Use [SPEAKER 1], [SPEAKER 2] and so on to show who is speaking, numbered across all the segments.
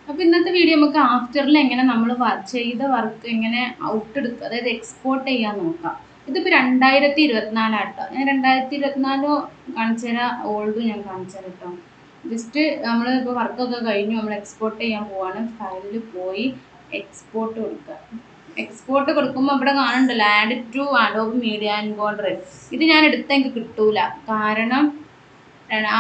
[SPEAKER 1] അപ്പോൾ ഇന്നത്തെ വീഡിയോ നമുക്ക് ആഫ്റ്ററിൽ എങ്ങനെ നമ്മൾ ചെയ്ത വർക്ക് എങ്ങനെ ഔട്ട് എടുക്കുക, അതായത് എക്സ്പോർട്ട് ചെയ്യാൻ നോക്കാം. ഇതിപ്പോൾ 2024 കേട്ടോ. ഞാൻ 2024 കാണിച്ചു തരാം, ഓൾഡും ഞാൻ കാണിച്ചു തരാം കേട്ടോ. ജസ്റ്റ് നമ്മൾ ഇപ്പോൾ വർക്കൊക്കെ കഴിഞ്ഞു, നമ്മൾ എക്സ്പോർട്ട് ചെയ്യാൻ പോവാണ്. ഫയലിൽ പോയി എക്സ്പോർട്ട് കൊടുക്കുക. എക്സ്പോർട്ട് കൊടുക്കുമ്പോൾ ഇവിടെ കാണുന്നുണ്ടല്ലോ add to Adobe media encoder. ഇത് ഞാൻ എടുത്താൽ എനിക്ക് കിട്ടൂല, കാരണം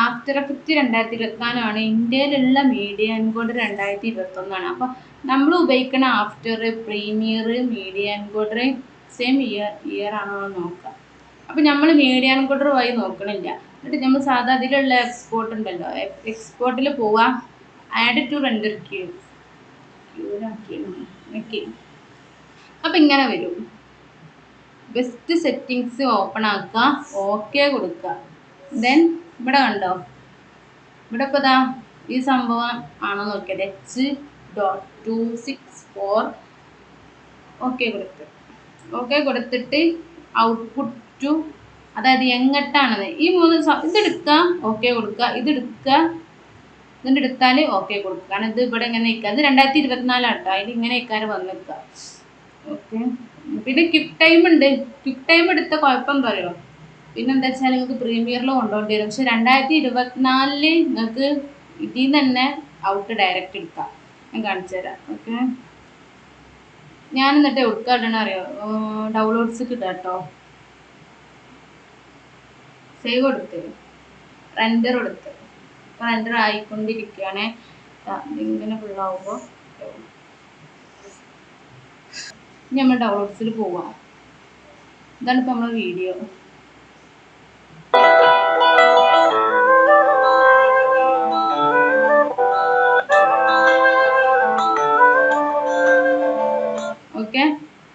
[SPEAKER 1] ആഫ്റ്റർ എഫക്റ്റ് 2024 ഇന്ത്യയിലുള്ള മീഡിയ എൻകോഡർ 2021. അപ്പോൾ നമ്മൾ ഉപയോഗിക്കുന്ന after, premier, media encoder same year ആണോ നോക്കാം. അപ്പോൾ നമ്മൾ മീഡിയ എൻകോഡർ വഴി നോക്കണില്ല. എന്നിട്ട് നമ്മൾ സാധാ അതിലുള്ള എക്സ്പോർട്ട് ഉണ്ടല്ലോ, എക്സ്പോർട്ടിൽ പോവാം. Add to render okay. അപ്പം ഇങ്ങനെ വരും. ബെസ്റ്റ് സെറ്റിങ്സ് ഓപ്പൺ ആക്കുക, ഓക്കെ കൊടുക്കുക. ദെൻ ഇവിടെ കണ്ടോ, ഇവിടെ ഇപ്പോൾ ഇതാ ഈ സംഭവം ആണോ നോക്കിയത്, H.264. ഓക്കെ കൊടുത്തിട്ട് ഔട്ട്പുട്ട് ടു, അതായത് എങ്ങട്ടാണത് ഈ 3 ഇതെടുക്കുക, ഓക്കെ കൊടുക്കുക, ഇതെടുക്കുക, ഇതിൻ്റെ എടുത്താൽ ഓക്കെ കൊടുക്കുക. കാരണം ഇത് ഇവിടെ ഇങ്ങനെ നിൽക്കുക. അത് 2024 കേട്ടോ, അതിൽ ഇങ്ങനെ നിൽക്കാൻ വന്നിക്കുക. ഓക്കെ. പിന്നെ ക്വിക്ക് ടൈം ഉണ്ട്. ക്വിക്ക് ടൈം എടുത്ത കുഴപ്പം പറയുമോ, പിന്നെ എന്താ വെച്ചാൽ നിങ്ങൾക്ക് പ്രീമിയറിൽ കൊണ്ടുപോകേണ്ടി വരും. പക്ഷെ 2024 നിങ്ങൾക്ക് ഇതിൽ നിന്ന് തന്നെ ഔട്ട് ഡയറക്റ്റ് എടുക്കാം. ഞാൻ കാണിച്ചു തരാം. ഓക്കെ. ഞാൻ എന്നിട്ട് എവിടുക്ക ഇടണം അറിയോ, ഡൗൺലോഡ്സ് കിട്ടാം കേട്ടോ. സേവ് കൊടുത്ത് റെൻഡർ കൊടുത്ത് റെൻഡർ ആയിക്കൊണ്ടിരിക്കുകയാണ്. ഇങ്ങനെ ഫുള്ളാവുമ്പോൾ ഇനി നമ്മൾ ഡൗൺലോഡ്സിൽ പോവാം. ഇതാണ് ഇപ്പോൾ നമ്മളെ വീഡിയോ. ഓക്കെ.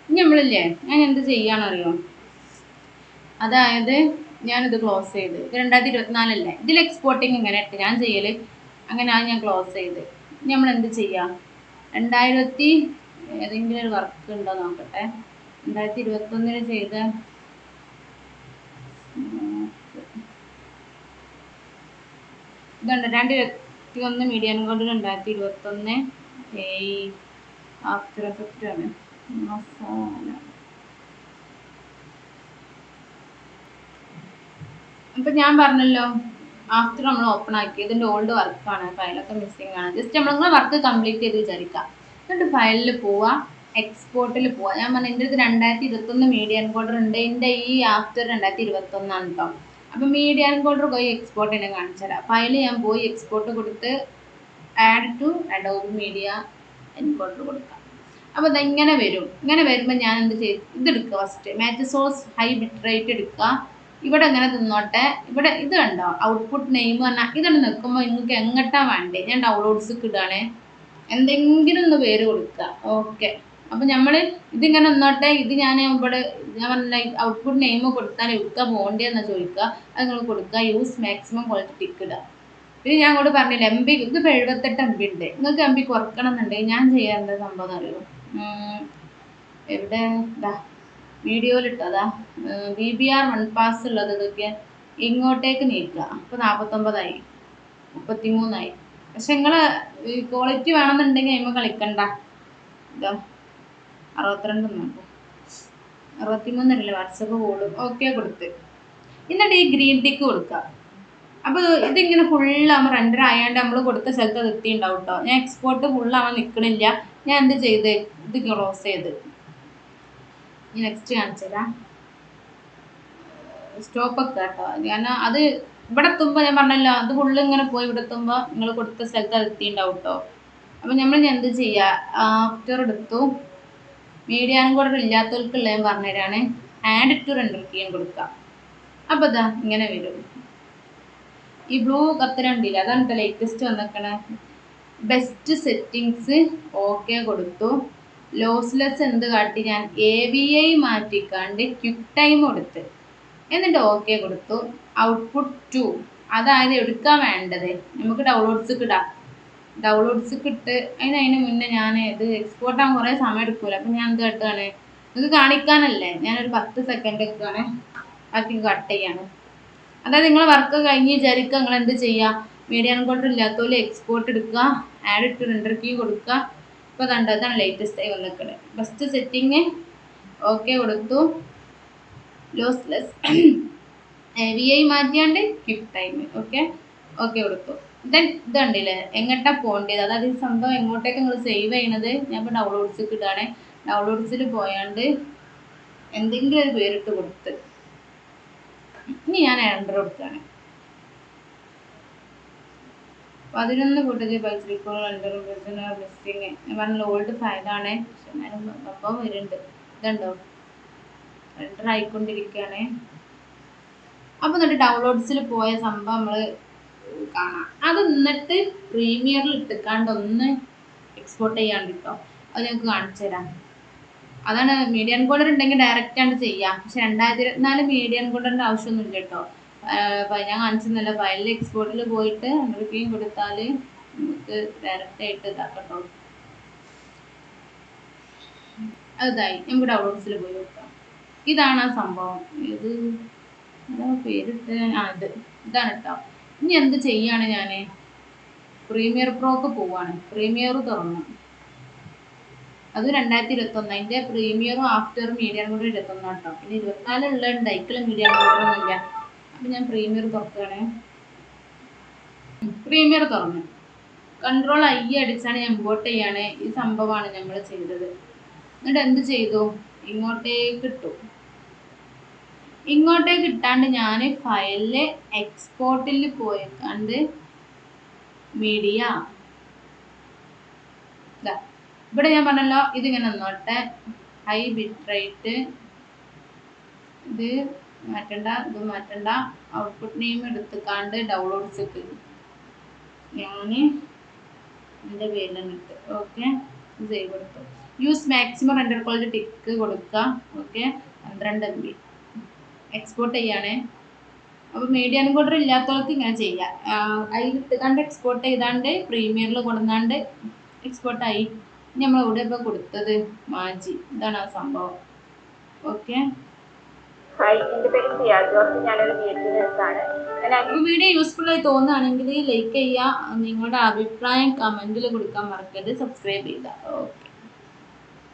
[SPEAKER 1] ഇനി നമ്മളില്ലേ, ഞാൻ എന്ത് ചെയ്യാനറിയോ, അതായത് ഞാനിത് ക്ലോസ് ചെയ്ത്, 2024 അല്ലേ, ഇതിൽ എക്സ്പോർട്ടിങ് ഇങ്ങനെ ഇട്ട് ഞാൻ ചെയ്യൽ, അങ്ങനെ ഞാൻ ക്ലോസ് ചെയ്ത്. ഇനി നമ്മൾ എന്ത് ചെയ്യാം, 2000 ഏതെങ്കിലും ഒരു വർക്ക് ഉണ്ടോ നോക്കട്ടെ. 2021 ചെയ്ത ഇതുണ്ട്, 2021 മീഡിയ കൊണ്ട് 2021 ആഫ്റ്റർ എഫക്റ്റ് ആണ്. അപ്പം ഞാൻ പറഞ്ഞല്ലോ, ആഫ്റ്റർ നമ്മൾ ഓപ്പൺ ആക്കി, ഇതിൻ്റെ ഓൾഡ് വർക്കാണ്, ഫയലൊക്കെ മിസ്സിങ് ആണ്. ജസ്റ്റ് നമ്മളിങ്ങനെ വർക്ക് കംപ്ലീറ്റ് ചെയ്ത് വിചാരിക്കാം. എന്നിട്ട് ഫയലിൽ പോവാം, എക്സ്പോർട്ടിൽ പോവാം. ഞാൻ പറഞ്ഞു എൻ്റെ അടുത്ത് 2021 മീഡിയ എൻകോഡർ ഉണ്ട്, എൻ്റെ ഈ ആഫ്റ്റർ 2021 ആണ് കേട്ടോ. അപ്പം മീഡിയ എൻകോഡർ പോയി എക്സ്പോർട്ട് തന്നെ കാണിച്ചു തരാം. ഫയൽ ഞാൻ പോയി എക്സ്പോർട്ട് കൊടുത്ത് add to Adobe media Encoder കൊടുക്കാം. അപ്പോൾ ഇതെങ്ങനെ വരും. ഇങ്ങനെ വരുമ്പോൾ ഞാൻ എന്ത് ചെയ്യും, ഇതെടുക്കുക. First match source high bit rate എടുക്കുക. ഇവിടെ ഇങ്ങനെ തിന്നോട്ടെ. ഇവിടെ ഇത് കണ്ടോ, ഔട്ട്പുട്ട് നെയിം പറഞ്ഞാൽ ഇതാണ് നിൽക്കുമ്പോൾ നിങ്ങൾക്ക് എങ്ങോട്ടാണ് വേണ്ടേ. ഞാൻ ഡൗൺലോഡ്സ് ഇടുകയാണേ, എന്തെങ്കിലും ഒന്ന് പേര് കൊടുക്കുക. ഓക്കെ. അപ്പം നമ്മൾ ഇതിങ്ങനെ നിന്നോട്ടെ. ഇത് ഞാൻ പറഞ്ഞ ഔട്ട്പുട്ട് നെയിം കൊടുത്താൽ എവിടുക്കുക പോകേണ്ടതെന്നാണ് ചോദിക്കുക. അത് നിങ്ങൾ കൊടുക്കുക. യൂസ് മാക്സിമം ക്വാളിറ്റി ടിക്ക് ഇടുക. പിന്നെ ഞാൻ അങ്ങോട്ട് പറഞ്ഞില്ല, MB ഇതിപ്പോൾ 78 MB ഉണ്ട്. നിങ്ങൾക്ക് MB കുറക്കണം എന്നുണ്ടെങ്കിൽ ഞാൻ ചെയ്യാറുണ്ട് സംഭവം അറിയുമോ, എവിടെ ഇതാ വീഡിയോയിലിട്ടതാ, BBR 1 പാസ് ഉള്ളത് ഇതൊക്കെ ഇങ്ങോട്ടേക്ക് നീക്കുക. അപ്പോൾ 49 33 പക്ഷെ നിങ്ങൾ ക്വാളിറ്റി വേണമെന്നുണ്ടെങ്കിൽ അതിന്മേൽ കളിക്കണ്ട. ഇതാ 62 63 വാട്സപ്പ് കോളും ഓക്കെ കൊടുത്ത്. എന്നിട്ട് ഈ ഗ്രീൻ ടിക്ക് കൊടുക്കുക. അപ്പോൾ ഇതിങ്ങനെ ഫുള്ളാകുമ്പോൾ റെൻഡർ ആയാണ്ട് നമ്മൾ കൊടുത്ത സ്ഥലത്ത് അത് എത്തിയിട്ടുണ്ടാവും കേട്ടോ. ഞാൻ എക്സ്പോർട്ട് ഫുള്ളാവാൻ നിൽക്കണില്ല. ഞാൻ എന്ത് ചെയ്ത് ഇത് ക്ലോസ് ചെയ്ത് നെക്സ്റ്റ് കാണിച്ചതാ, സ്റ്റോപ്പൊക്കെ കേട്ടോ. കാരണം അത് ഇവിടെ എത്തുമ്പോൾ ഞാൻ പറഞ്ഞല്ലോ, അത് ഫുള്ള് ഇങ്ങനെ പോയി ഇവിടെ എത്തുമ്പോൾ നിങ്ങൾ കൊടുത്ത സ്ഥലത്ത് അത് എത്തിയിട്ടുണ്ടാവും കേട്ടോ. അപ്പം നമ്മൾ എന്ത് ചെയ്യുക, ആഫ്റ്റർ എടുത്തു, മീഡിയ എൻകോഡർ ഇല്ലാത്തവർക്കുള്ള ഞാൻ പറഞ്ഞുതരാണ്, ആഡ് ടു റെൻഡർ കീ കൊടുക്കുക. അപ്പോൾ ഇതാ ഇങ്ങനെ വരും. ഈ ബ്ലൂ കത്തര ഉണ്ടില്ല, അതാണ് ലേറ്റസ്റ്റ് വന്നിരിക്കണേ. ബെസ്റ്റ് സെറ്റിങ്സ് ഓക്കെ കൊടുത്തു. ലോസ്ലെസ് എന്ത് കാട്ടി, ഞാൻ AVI മാറ്റിക്കാണ്ട് ക്വിക്ക് ടൈം കൊടുത്ത്, എന്നിട്ട് ഓക്കെ കൊടുത്തു. ഔട്ട്പുട്ട് 2, അതായത് എടുക്കാൻ വേണ്ടത് നമുക്ക് ഡൗൺലോഡ്സ് ഇടാം. ഡൗൺലോഡ്സ് ഇട്ട് അതിന് മുന്നേ ഞാൻ ഇത് എക്സ്പോർട്ട് ആകാൻ കുറേ സമയം എടുക്കൂല. അപ്പം ഞാൻ എന്ത് കട്ടാണ്, നിങ്ങൾക്ക് കാണിക്കാനല്ലേ, ഞാനൊരു 10 സെക്കൻഡ് എടുക്കുകയാണ്, ബാക്കി കട്ട് ചെയ്യാണ്. അതായത് നിങ്ങൾ വർക്ക് കഴിഞ്ഞ് വിചാരിക്കുക, നിങ്ങൾ എന്ത് ചെയ്യുക, മീഡിയ എൻകോഡർ ഇല്ലാത്തപോലെ എക്സ്പോർട്ട് എടുക്കുക, ആഡ് ടു റെൻഡർ കീ കൊടുക്കുക. ഇപ്പോൾ കണ്ടോ, ഇതാണ് ലേറ്റസ്റ്റ് ആയി വന്നിരിക്കുന്നത്. ഫസ്റ്റ് സെറ്റിങ് ഓക്കെ കൊടുത്തു. ലോസ്ലെസ് VI മാറ്റിയാണ്ട് ക്വിക്ക് ടൈം ഓക്കെ കൊടുത്തു. ദെൻ ഇത് കണ്ടില്ലേ എങ്ങോട്ടാ പോകേണ്ടത്, അതായത് ഈ സംഭവം എങ്ങോട്ടേക്ക് നിങ്ങൾ സേവ് ചെയ്യണത്. ഞാൻ ഇപ്പോൾ ഡൗൺലോഡ്സിൽ ഇടാണ്. ഡൗൺലോഡ്സിൽ പോയാണ്ട് എന്തെങ്കിലും ഒരു പേരിട്ട് കൊടുത്ത് ഇനി ഞാൻ എൻ്റർ കൊടുക്കുകയാണ്. 11 കൂട്ടത്തിൽ പൈസ മിസ്സിങ്. ഞാൻ പറഞ്ഞ ഓൾഡ് ഫയലാണ്, പക്ഷെ എന്നാലും സംഭവം വരുന്നുണ്ട്. ഇതുണ്ടോ, എൻ്റർ ആയിക്കൊണ്ടിരിക്കുകയാണ്. അപ്പോൾ എന്നിട്ട് ഡൗൺലോഡ്സിൽ പോയ സംഭവം നമ്മൾ കാണാം. അത് എന്നിട്ട് പ്രീമിയറിൽ ഇട്ടിക്കാണ്ട് ഒന്ന് എക്സ്പോർട്ട് ചെയ്യാണ്ട് കേട്ടോ. അത് ഞങ്ങൾക്ക് കാണിച്ചു തരാം. അതാണ് മീഡിയ എൻകോഡർ ഉണ്ടെങ്കിൽ ഡയറക്റ്റ് ആണ് ചെയ്യാം. പക്ഷെ 2024 മീഡിയ എൻകോഡറിൻ്റെ ആവശ്യമൊന്നുമില്ല കേട്ടോ. ഞാൻ കാണിച്ചെന്നല്ല, ഫയലിൽ എക്സ്പോർട്ടിൽ പോയിട്ട് അണ്ടർകീയും കൊടുത്താൽ നമുക്ക് ഡയറക്റ്റ് ആയിട്ട് ഇതാക്കട്ടോ. അതായി നമുക്ക് ഡൗൺലോഡ്സിൽ പോയി നോക്കാം. ഇതാണ് ആ സംഭവം. ഇത് പേരിട്ട് ഇതാണ് കേട്ടോ. ഇനി എന്ത് ചെയ്യാണ്, ഞാൻ പ്രീമിയർ പ്രോക്ക് പോവാണ്. പ്രീമിയർ തുറന്നു. അത് 2021. അതിൻ്റെ പ്രീമിയറും ആഫ്റ്ററും മീഡിയ കൂടെ 21 കേട്ടോ. പിന്നെ 24 ഉള്ള ഡൈക്കിൽ മീഡിയ കൂടെ അപ്പം ഞാൻ പ്രീമിയർ തുറക്കുകയാണ്. പ്രീമിയർ തുറന്നു. Ctrl+I അടിച്ചാണ് ഞാൻ ഇമ്പോർട്ട് ചെയ്യാണ്. ഈ സംഭവമാണ് നമ്മൾ ചെയ്തത്. എന്നിട്ട് എന്ത് ചെയ്തു, ഇങ്ങോട്ടേക്ക് ഇട്ടു. ഇങ്ങോട്ടേക്ക് ഇട്ടാണ്ട് ഞാൻ ഫയലില് എക്സ്പോർട്ടിൽ പോയിക്കാണ്ട് മീഡിയ ഇവിടെ ഞാൻ പറഞ്ഞല്ലോ, ഇതിങ്ങനെ നിന്നോട്ടെ. ഹൈ ബിറ്റ് റേറ്റ് ഇത് മാറ്റണ്ട, ഇത് മാറ്റണ്ട. ഔട്ട്പുട്ട് നെയിം എടുത്തുക്കാണ്ട് ഡൗൺലോഡ്സിക്ക് ഞാൻ എൻ്റെ പേരിൽ ഇട്ട് ഓക്കെ സേവ് കൊടുത്തു. Use maximum render quality tick കൊടുക്കുക. ഓക്കെ 12 MB എക്സ്പോർട്ട് ചെയ്യാണ്. അപ്പോൾ മീഡിയ എൻകോഡർ ഇല്ലാത്തവർക്ക് ഇങ്ങനെ ചെയ്യാം. അതിൽ ഇട്ടുകാണ്ട് എക്സ്പോർട്ട് ചെയ്താണ്ട് പ്രീമിയറിൽ കൊടുന്നാണ്ട് എക്സ്പോർട്ടായി. നമ്മൾ ഇവിടെ ഇപ്പോൾ കൊടുത്തത് മാജി. ഇതാണ് ആ സംഭവം. ഓക്കെ, എൻ്റെ പേര് സിയ ജോർജ്, ഞാനൊരു നേഴ്സാണ്. വീഡിയോ യൂസ്ഫുൾ ആയി തോന്നുകയാണെങ്കിൽ ലൈക്ക് ചെയ്യുക. നിങ്ങളുടെ അഭിപ്രായം കമൻറ്റിൽ കൊടുക്കാൻ മറക്കരുത്. സബ്സ്ക്രൈബ് ചെയ്യുക. ഓക്കെ.